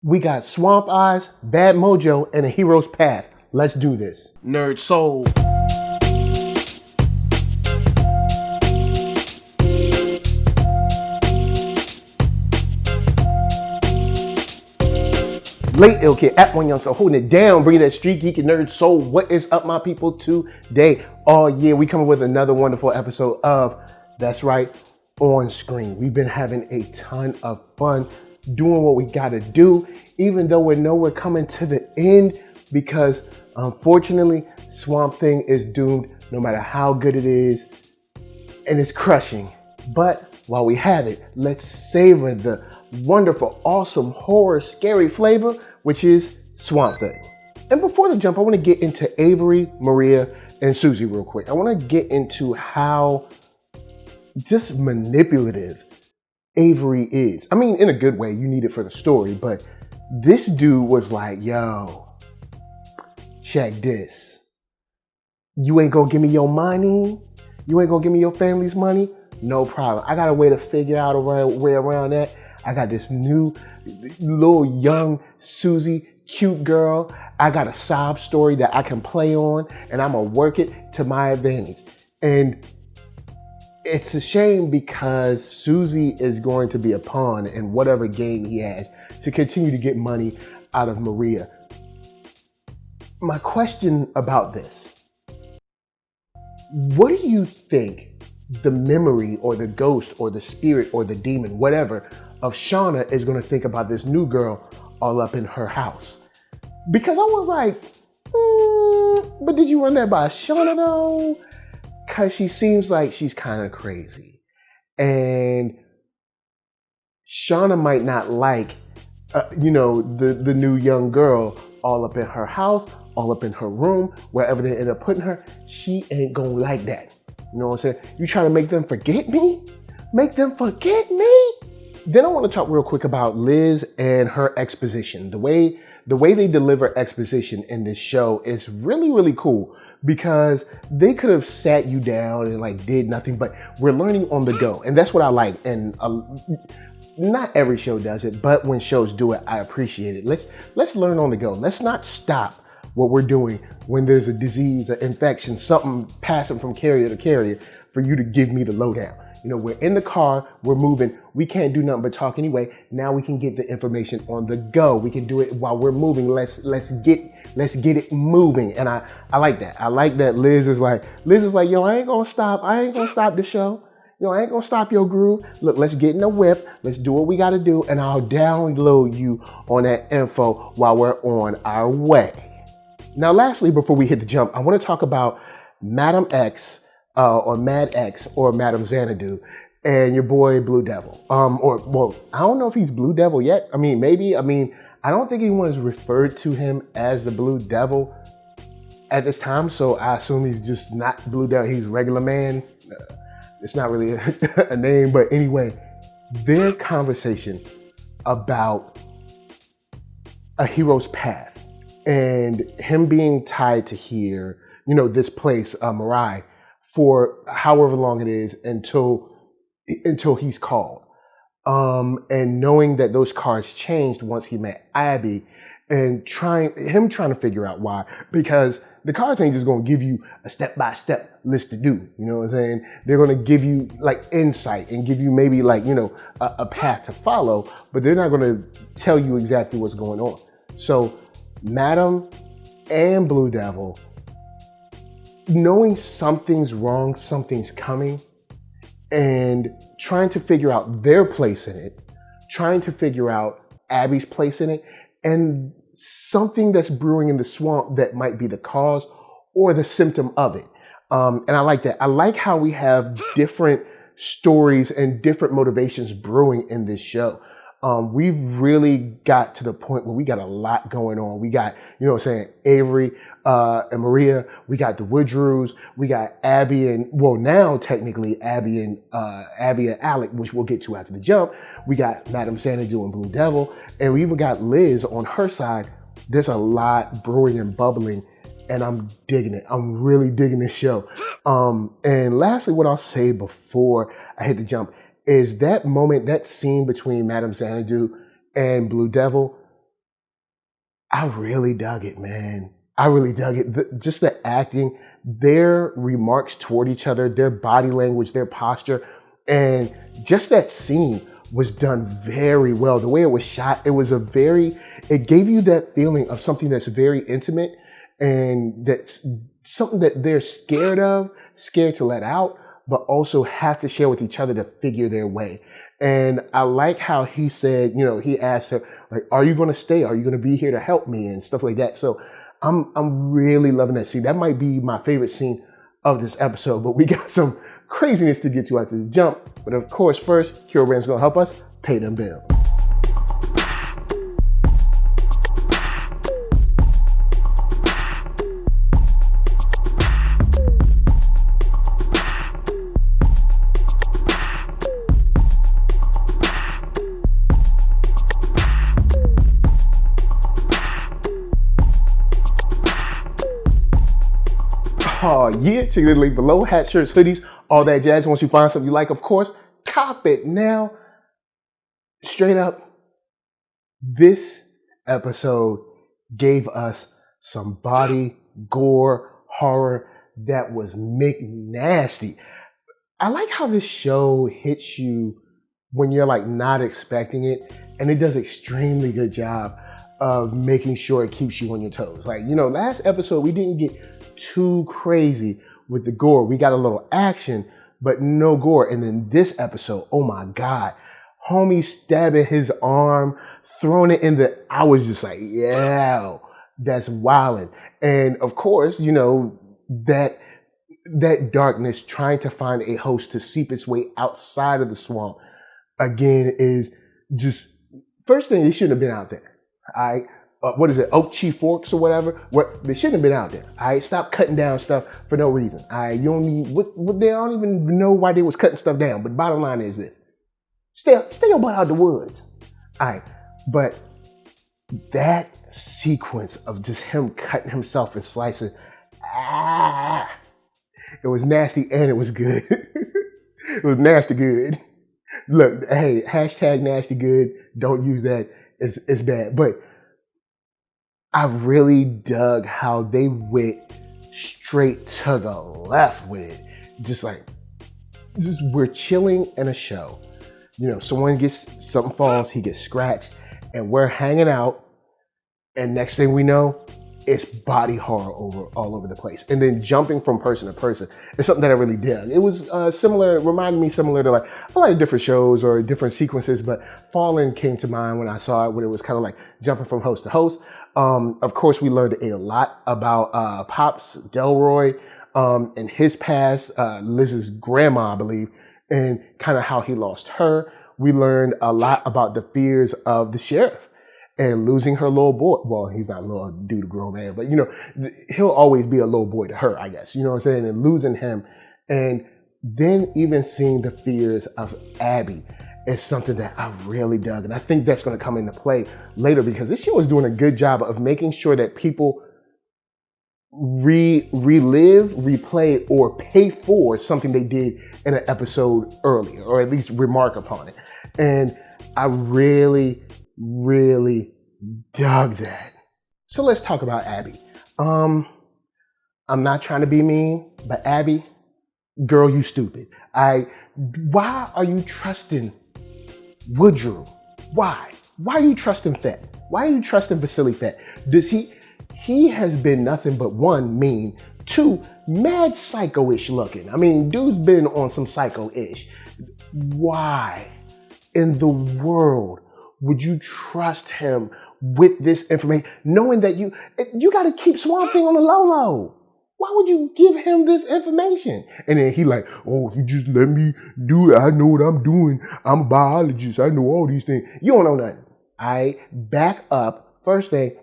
We got Swamp Eyes, Bad Mojo, and a Hero's Path. Let's do this. NERDSoul. Late Ill Kid at OneYoungsta, holding it down, bringing that StreetGeek and NERDSoul. What is up, my people, today? Oh yeah, we coming with another wonderful episode of, that's right, On Screen. We've been having a ton of fun doing what we gotta do, even though we know we're coming to the end, because unfortunately, Swamp Thing is doomed no matter how good it is, and it's crushing. But while we have it, let's savor the wonderful, awesome, horror, scary flavor, which is Swamp Thing. And before the jump, I want to get into Avery, Maria, and Susie real quick. I want to get into how just manipulative Avery is. I mean, in a good way, you need it for the story, but this dude was like, yo, check this. You ain't gonna give me your money? You ain't gonna give me your family's money? No problem. I got a way to figure out a way around that. I got this new little young Susie, cute girl. I got a sob story that I can play on, and I'm gonna work it to my advantage. And it's a shame because Susie is going to be a pawn in whatever game he has to continue to get money out of Maria. My question about this: what do you think the memory or the ghost or the spirit or the demon, whatever, of Shauna is going to think about this new girl all up in her house? Because I was like, but did you run that by Shauna though? Because she seems like she's kind of crazy. And Shauna might not like, the new young girl all up in her house, all up in her room, wherever they end up putting her. She ain't gonna like that. You know what I'm saying? You trying to make them forget me? Make them forget me? Then I want to talk real quick about Liz and her exposition. The way they deliver exposition in this show is really, really cool, because they could have sat you down and like did nothing, but we're learning on the go. And that's what I like. And not every show does it, but when shows do it, I appreciate it. Let's learn on the go. Let's not stop what we're doing when there's a disease, an infection, something passing from carrier to carrier, for you to give me the lowdown. You know, we're in the car, we're moving, we can't do nothing but talk anyway. Now we can get the information on the go. We can do it while we're moving. Let's get it moving. And I like that. I like that Liz is like, yo, I ain't gonna stop the show. Yo, I ain't gonna stop your groove. Look, let's get in the whip. Let's do what we gotta do, and I'll download you on that info while we're on our way. Now, lastly, before we hit the jump, I want to talk about Madam X, or Mad X, or Madam Xanadu, and your boy Blue Devil. I don't know if he's Blue Devil yet. I mean, maybe. I mean, I don't think anyone has referred to him as the Blue Devil at this time, so I assume he's just not Blue Devil. He's regular man. It's not really a name, but anyway, their conversation about a hero's path and him being tied to here, this place, Mirai, for however long it is until he's called. And knowing that those cards changed once he met Abby, and trying to figure out why, because the cards ain't just going to give you a step-by-step list to do. You know what I'm saying? They're going to give you like insight and give you maybe like, a path to follow, but they're not going to tell you exactly what's going on. So Madam and Blue Devil, knowing something's wrong, something's coming, and trying to figure out their place in it, trying to figure out Abby's place in it, and something that's brewing in the swamp that might be the cause or the symptom of it. And I like that. I like how we have different stories and different motivations brewing in this show. We've really got to the point where we got a lot going on. We got, Avery and Maria. We got the Woodrows. We got Abby and, well, now technically Abby and Alec, which we'll get to after the jump. We got Madam Xanadu and Blue Devil. And we even got Liz on her side. There's a lot brewing and bubbling, and I'm digging it. I'm really digging this show. And lastly, what I'll say before I hit the jump is that moment, that scene between Madam Xanadu and Blue Devil I really dug it, man. I really dug it. Just the acting, their remarks toward each other, their body language, their posture, and just that scene was done very well. The way it was shot, it gave you that feeling of something that's very intimate and that's something that they're scared to let out, but also have to share with each other to figure their way. And I like how he said, he asked her, like, are you going to stay? Are you going to be here to help me and stuff like that? So I'm really loving that scene. That might be my favorite scene of this episode, but we got some craziness to get to after the jump. But of course, first, KURO Brand's going to help us pay them bills. Oh yeah, check the link below. Hats, shirts, hoodies, all that jazz. Once you find something you like, of course, cop it now. Straight up, this episode gave us some body, gore, horror that was nasty. I like how this show hits you when you're like not expecting it, and it does extremely good job of making sure it keeps you on your toes. Like, last episode we didn't get too crazy with the gore. We got a little action, but no gore. And then this episode, oh my God, homie stabbing his arm, throwing it I was just like, yeah, that's wilding. And of course, that darkness trying to find a host to seep its way outside of the swamp again is just, first thing, they shouldn't have been out there. What is it, Oak Tree Forks or whatever? They shouldn't have been out there. Stop cutting down stuff for no reason. You don't need, they don't even know why they was cutting stuff down. But bottom line is this: stay your butt out the woods. But that sequence of just him cutting himself and slicing, it was nasty and it was good. It was nasty good. Look, hey, hashtag nasty good. Don't use that. It's bad. But I really dug how they went straight to the left with it. Just we're chilling in a show. Something falls, he gets scratched, and we're hanging out. And next thing we know, it's body horror all over the place. And then jumping from person to person is something that I really did. It was reminded me similar to like a lot of different shows or different sequences, but Fallen came to mind when I saw it, when it was kind of like jumping from host to host. Of course, we learned a lot about Pops Delroy and his past, Liz's grandma, I believe, and kind of how he lost her. We learned a lot about the fears of the sheriff and losing her little boy. Well, he's not a little dude, a grown man, but he'll always be a little boy to her, I guess. You know what I'm saying? And losing him. And then even seeing the fears of Abby is something that I really dug. And I think that's going to come into play later, because this show is doing a good job of making sure that people relive, replay, or pay for something they did in an episode earlier, or at least remark upon it. And I really, really dug that. So let's talk about Abby. I'm not trying to be mean, but Abby, girl, you stupid. Why are you trusting Woodrow? Why? Why are you trusting Fett? Why are you trusting Vasily Fett? He has been nothing but one, mean, two, mad psycho-ish looking. I mean, dude's been on some psycho-ish. Why in the world would you trust him with this information, knowing that you got to keep Swamp Thing on the low? Why would you give him this information? And then he like, oh, if you just let me do it, I know what I'm doing. I'm a biologist. I know all these things. You don't know nothing. Back up. First thing,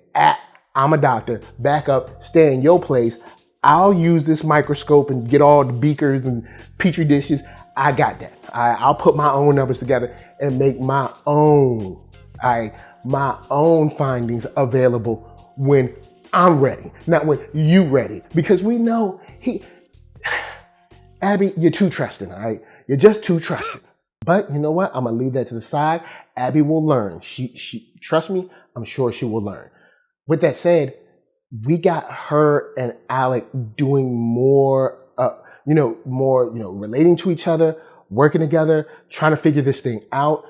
I'm a doctor. Back up. Stay in your place. I'll use this microscope and get all the beakers and petri dishes. I got that. I'll put my own numbers together and make my own findings available when I'm ready, not when you ready. Because we know Abby, you're too trusting, all right? You're just too trusting. But you know what? I'm gonna leave that to the side. Abby will learn. She trust me, I'm sure she will learn. with that said, we got her and Alec doing more, relating to each other, working together, trying to figure this thing out,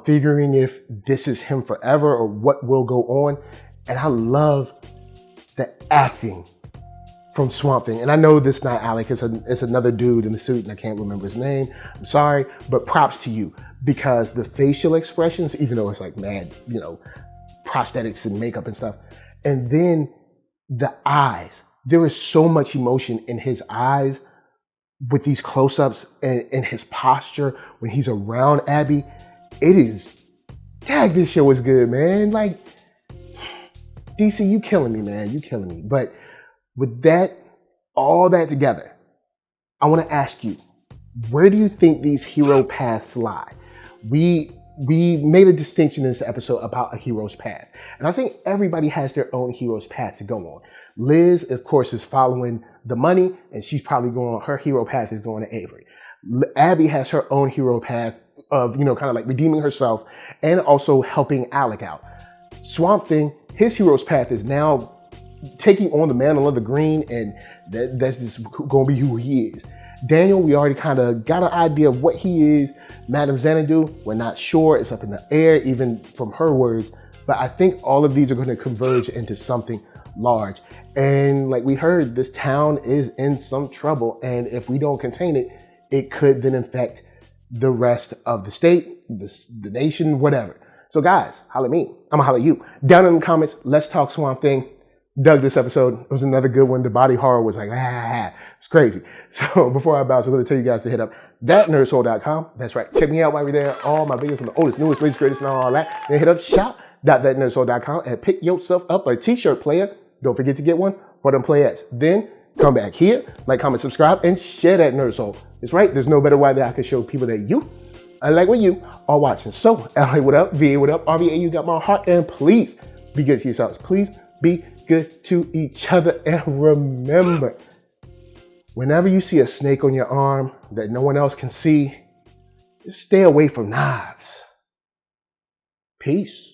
figuring if this is him forever or what will go on. And I love the acting from Swamp Thing. And I know this is not Alec, it's another dude in the suit and I can't remember his name. I'm sorry, but props to you, because the facial expressions, even though it's like mad, prosthetics and makeup and stuff. And then the eyes, there is so much emotion in his eyes with these close-ups and his posture when he's around Abby. It is, dang, this show is good, man. Like, DC, you killing me, man. You killing me. But with that, all that together, I want to ask you, where do you think these hero paths lie? We made a distinction in this episode about a hero's path. And I think everybody has their own hero's path to go on. Liz, of course, is following the money, and she's probably going, her hero path is going to Avery. Abby has her own hero path of, kind of like redeeming herself and also helping Alec out. Swamp Thing, his hero's path is now taking on the mantle of the green, and that's just going to be who he is. Daniel, we already kind of got an idea of what he is. Madame Xanadu, we're not sure. It's up in the air, even from her words. But I think all of these are going to converge into something large. And like we heard, this town is in some trouble. And if we don't contain it, it could then infect the rest of the state, the nation, whatever. So guys, holla at me. I'm going to holla at you. Down in the comments, let's talk Swamp Thing. Dug this episode. It was another good one. The body horror was like, it's crazy. So before I bounce, I'm going to tell you guys to hit up ThatNERDSoul.com. That's right. Check me out while you're there. All my videos from the oldest, newest, latest, greatest, and all that. Then hit up shop.ThatNERDSoul.com and pick yourself up a t-shirt player. Don't forget to get one for them playettes. Then come back here, like, comment, subscribe, and share that Nerd Soul. That's right. There's no better way that I can show people that you, unlike what you are watching. So, LA, what up? VA, what up? RVA, you got my heart. And please be good to yourselves. Please be good to each other. And remember, whenever you see a snake on your arm that no one else can see, just stay away from knives. Peace.